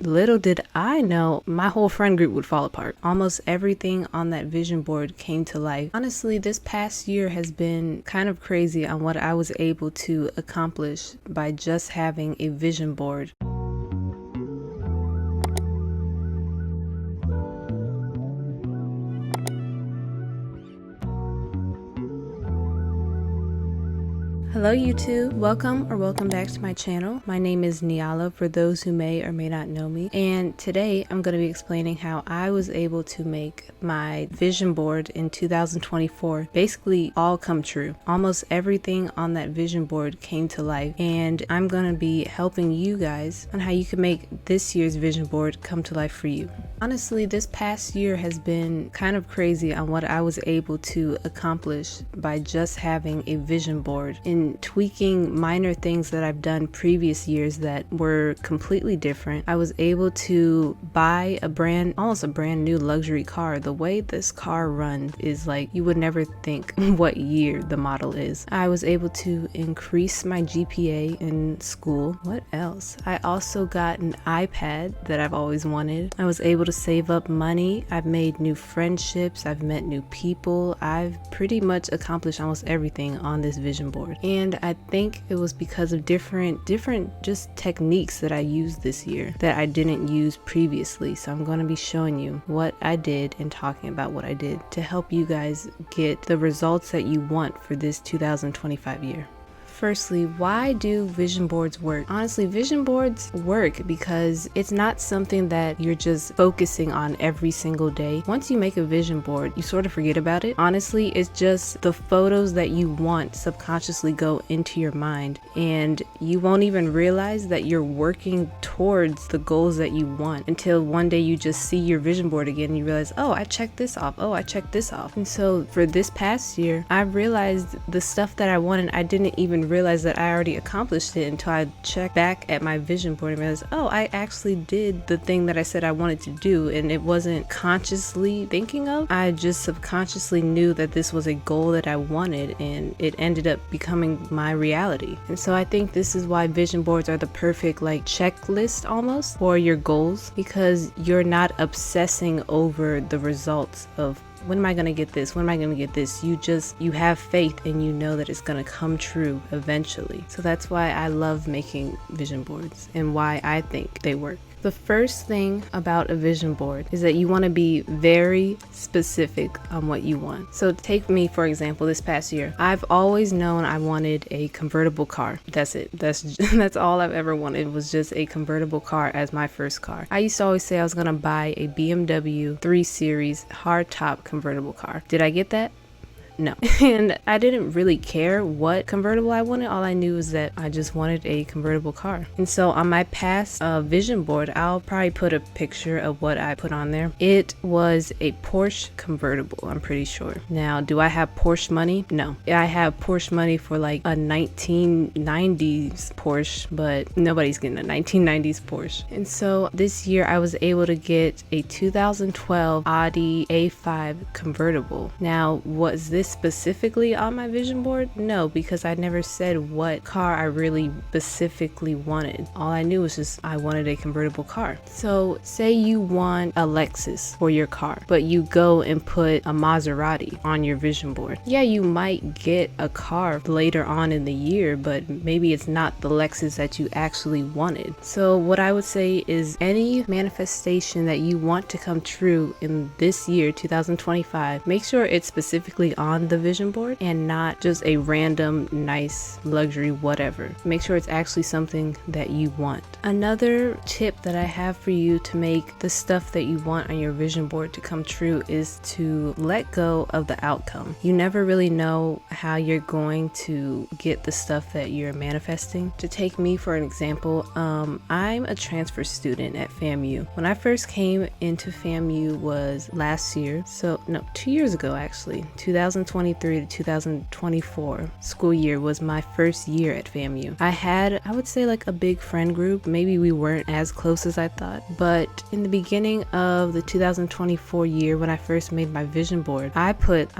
little did I know my whole friend group would fall apart. Almost everything on that vision board came to life. Honestly, this past year has been kind of crazy on what I was able to accomplish by just having a vision board. Hello YouTube, welcome back to my channel. My name is Niala for those who may or may not know me, and today I'm going to be explaining how I was able to make my vision board in 2024 basically all come true. Almost everything on that vision board came to life, and I'm going to be helping you guys on how you can make this year's vision board come to life for you. Honestly, this past year has been kind of crazy on what I was able to accomplish by just having a vision board and tweaking minor things that I've done previous years that were completely different. I was able to buy almost a brand new luxury car. The way this car runs is like you would never think what year the model is. I was able to increase my GPA in school. What else? I also got an iPad that I've always wanted. I was able to save up money. I've made new friendships. I've met new people. I've pretty much accomplished almost everything on this vision board. And I think it was because of different just techniques that I used this year that I didn't use previously. So I'm going to be showing you what I did and talking about what I did to help you guys get the results that you want for this 2025 year. Firstly, why do vision boards work? Honestly, vision boards work because it's not something that you're just focusing on every single day. Once you make a vision board, you sort of forget about it. Honestly, it's just the photos that you want subconsciously go into your mind, and you won't even realize that you're working towards the goals that you want until one day you just see your vision board again and you realize, oh, I checked this off. Oh, I checked this off. And so for this past year, I realized the stuff that I wanted, I didn't even realize that I already accomplished it until I checked back at my vision board and realized, oh, I actually did the thing that I said I wanted to do, and it wasn't consciously thinking of. I just subconsciously knew that this was a goal that I wanted, and it ended up becoming my reality. And so I think this is why vision boards are the perfect checklist almost for your goals, because you're not obsessing over the results of when am I going to get this? When am I going to get this? You have faith and you know that it's going to come true eventually. So that's why I love making vision boards and why I think they work. The first thing about a vision board is that you want to be very specific on what you want. So take me, for example, this past year. I've always known I wanted a convertible car. That's it. That's all I've ever wanted, was just a convertible car as my first car. I used to always say I was going to buy a BMW 3 Series hardtop convertible car. Did I get that? No. And I didn't really care what convertible I wanted. All I knew was that I just wanted a convertible car. And so on my past vision board, I'll probably put a picture of what I put on there. It was a Porsche convertible, I'm pretty sure. Now, do I have Porsche money? No. I have Porsche money for a 1990s Porsche, but nobody's getting a 1990s Porsche. And so this year I was able to get a 2012 Audi A5 convertible. Now, was this specifically on my vision board? No, because I never said what car I really specifically wanted. All I knew was just I wanted a convertible car. So say you want a Lexus for your car, but you go and put a Maserati on your vision board. Yeah, you might get a car later on in the year, but maybe it's not the Lexus that you actually wanted. So what I would say is any manifestation that you want to come true in this year, 2025, make sure it's specifically on the vision board and not just a random nice luxury whatever. Make sure it's actually something that you want. Another tip that I have for you to make the stuff that you want on your vision board to come true is to let go of the outcome. You never really know how you're going to get the stuff that you're manifesting. To take me for an example, I'm a transfer student at FAMU. When I first came into FAMU was last year, 2 years ago actually, 2020. 2023 to 2024 school year was my first year at FAMU. I had, I would say, like a big friend group. Maybe we weren't as close as I thought, but in the beginning of the 2024 year, when I first made my vision board, I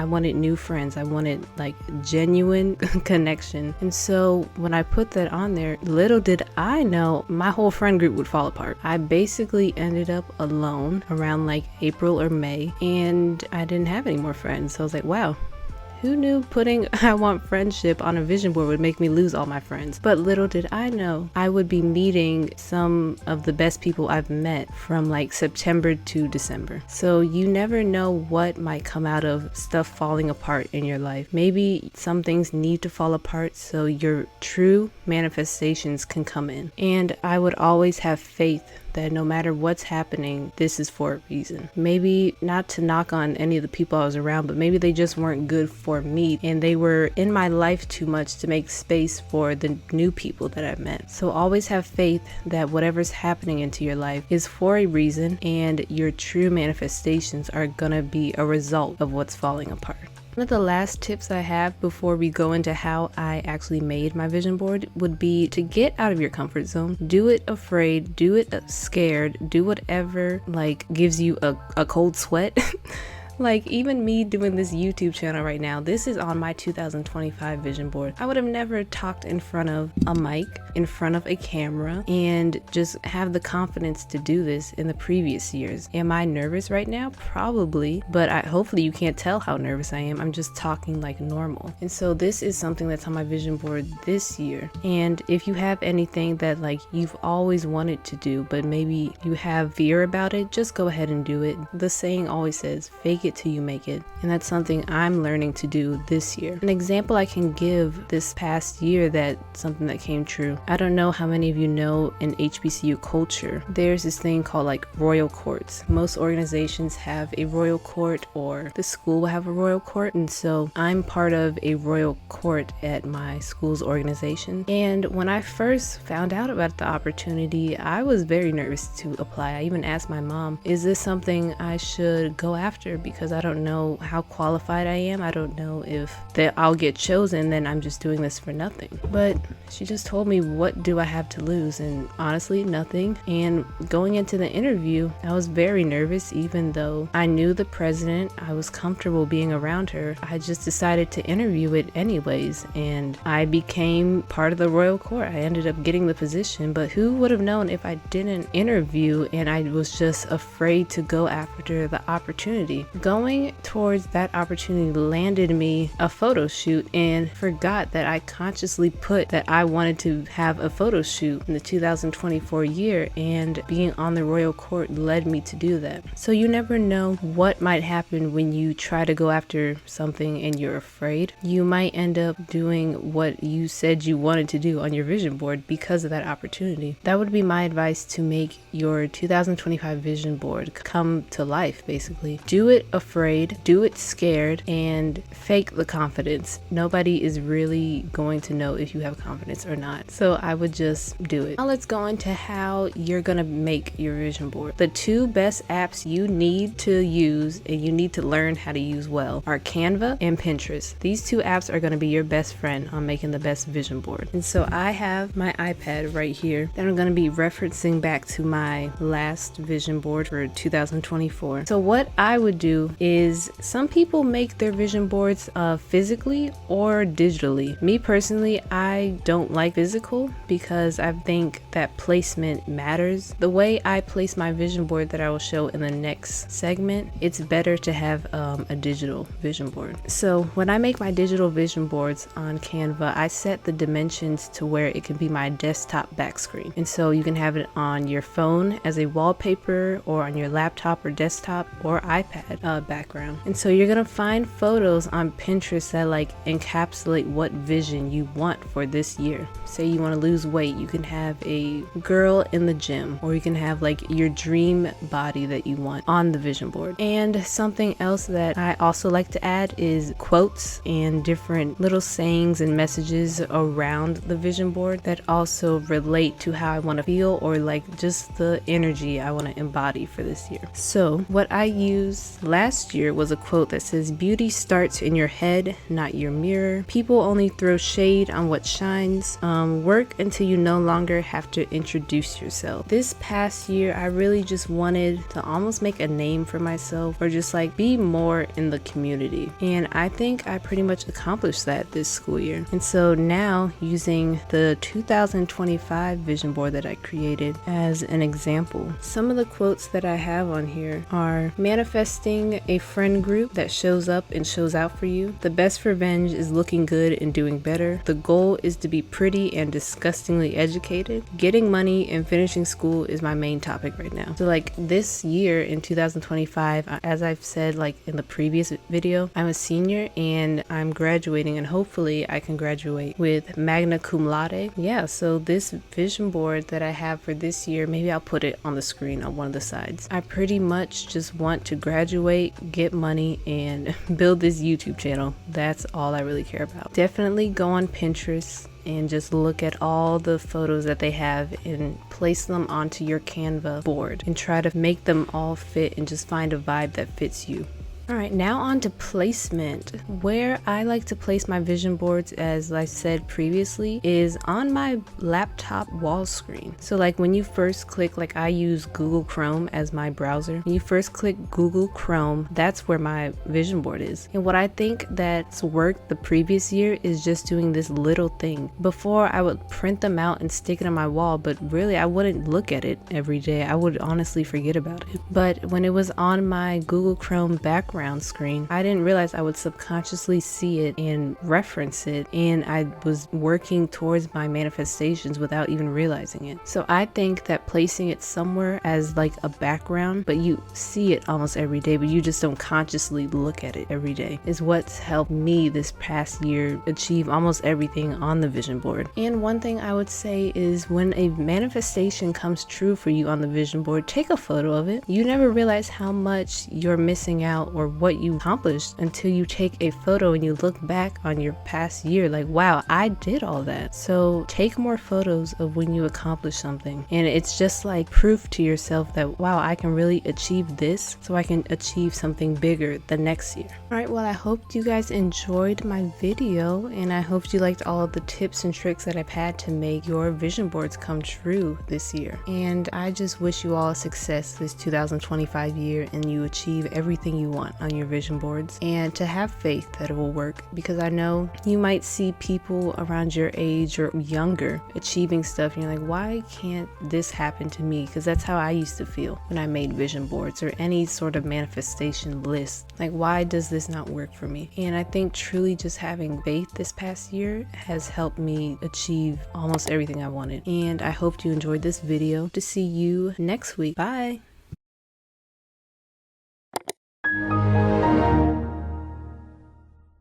wanted new friends. I wanted like genuine connection. And so when I put that on there, little did I know my whole friend group would fall apart. I basically ended up alone around like April or May, and I didn't have any more friends. So I was like, wow, who knew putting I want friendship on a vision board would make me lose all my friends? But little did I know I would be meeting some of the best people I've met from like September to December. So you never know what might come out of stuff falling apart in your life. Maybe some things need to fall apart so your true manifestations can come in. And I would always have faith that no matter what's happening, this is for a reason. Maybe not to knock on any of the people I was around, but maybe they just weren't good for me and they were in my life too much to make space for the new people that I've met. So always have faith that whatever's happening into your life is for a reason, and your true manifestations are gonna be a result of what's falling apart. One of the last tips I have before we go into how I actually made my vision board would be to get out of your comfort zone. Do it afraid, do it scared, do whatever like gives you a cold sweat. Like even me doing this YouTube channel right now, this is on my 2025 vision board. I would have never talked in front of a mic, in front of a camera, and just have the confidence to do this in the previous years. Am I nervous right now? Probably, but hopefully you can't tell how nervous I am. I'm just talking like normal. And so this is something that's on my vision board this year. And if you have anything that like you've always wanted to do, but maybe you have fear about it, just go ahead and do it. The saying always says, fake it till you make it. And that's something I'm learning to do this year. An example I can give this past year that something that came true. I don't know how many of you know in HBCU culture, there's this thing called like royal courts. Most organizations have a royal court, or the school will have a royal court. And so I'm part of a royal court at my school's organization. And when I first found out about the opportunity, I was very nervous to apply. I even asked my mom, is this something I should go after? Because I don't know how qualified I am. I don't know if that I'll get chosen, then I'm just doing this for nothing. But she just told me, what do I have to lose? And honestly, nothing. And going into the interview, I was very nervous, even though I knew the president. I was comfortable being around her. I just decided to interview it anyways, and I became part of the royal court. I ended up getting the position, but who would have known if I didn't interview and I was just afraid to go after the opportunity. Going towards that opportunity landed me a photo shoot, and forgot that I consciously put that I wanted to have a photo shoot in the 2024 year, and being on the royal court led me to do that. So you never know what might happen when you try to go after something and you're afraid. You might end up doing what you said you wanted to do on your vision board because of that opportunity. That would be my advice to make your 2025 vision board come to life, basically. Do it afraid, do it scared, and fake the confidence. Nobody is really going to know if you have confidence or not. So I would just do it. Now let's go into how you're gonna make your vision board. The two best apps you need to use and you need to learn how to use well are Canva and Pinterest. These two apps are gonna be your best friend on making the best vision board. And so I have my iPad right here that I'm gonna be referencing back to my last vision board for 2024. So what I would do is, some people make their vision boards physically or digitally. Me personally, I don't like physical because I think that placement matters. The way I place my vision board that I will show in the next segment, it's better to have a digital vision board. So when I make my digital vision boards on Canva, I set the dimensions to where it can be my desktop back screen. And so you can have it on your phone as a wallpaper, or on your laptop or desktop or iPad background. And so you're gonna find photos on Pinterest that like encapsulate what vision you want for this year. Say you want to lose weight, you can have a girl in the gym, or you can have like your dream body that you want on the vision board. And something else that I also like to add is quotes and different little sayings and messages around the vision board that also relate to how I want to feel, or like just the energy I want to embody for this year. So what I used last last year was a quote that says, "Beauty starts in your head, not your mirror. People only throw shade on what shines. Work until you no longer have to introduce yourself." This past year, I really just wanted to almost make a name for myself, or just like be more in the community. And I think I pretty much accomplished that this school year. And so now, using the 2025 vision board that I created as an example, some of the quotes that I have on here are: manifesting a friend group that shows up and shows out for you. The best revenge is looking good and doing better. The goal is to be pretty and disgustingly educated. Getting money and finishing school is my main topic right now. So like this year in 2025, as I've said like in the previous video, I'm a senior and I'm graduating, and hopefully I can graduate with magna cum laude. Yeah, so this vision board that I have for this year, maybe I'll put it on the screen on one of the sides. I pretty much just want to graduate, get money, and build this YouTube channel. That's all I really care about. Definitely go on Pinterest and just look at all the photos that they have and place them onto your Canva board and try to make them all fit and just find a vibe that fits you. Alright, now on to placement. Where I like to place my vision boards, as I said previously, is on my laptop wall screen. So like when you first click, like I use Google Chrome as my browser. When you first click Google Chrome, that's where my vision board is. And what I think that's worked the previous year is just doing this little thing. Before I would print them out and stick it on my wall, but really I wouldn't look at it every day. I would honestly forget about it. But when it was on my Google Chrome background screen, I didn't realize I would subconsciously see it and reference it, and I was working towards my manifestations without even realizing it. So I think that placing it somewhere as like a background, but you see it almost every day, but you just don't consciously look at it every day, is what's helped me this past year achieve almost everything on the vision board. And one thing I would say is when a manifestation comes true for you on the vision board, take a photo of it. You never realize how much you're missing out or what you accomplished until you take a photo and you look back on your past year like, wow, I did all that. So take more photos of when you accomplish something, and it's just like proof to yourself that, wow, I can really achieve this, so I can achieve something bigger the next year. Alright, well, I hope you guys enjoyed my video, and I hope you liked all of the tips and tricks that I've had to make your vision boards come true this year. And I just wish you all success this 2025 year, and you achieve everything you want on your vision boards, and to have faith that it will work, because I know you might see people around your age or younger achieving stuff and you're like, why can't this happen to me? Because that's how I used to feel when I made vision boards or any sort of manifestation list. Like, why does this not work for me? And I think truly just having faith this past year has helped me achieve almost everything I wanted. And I hope you enjoyed this video. To see you next week. Bye.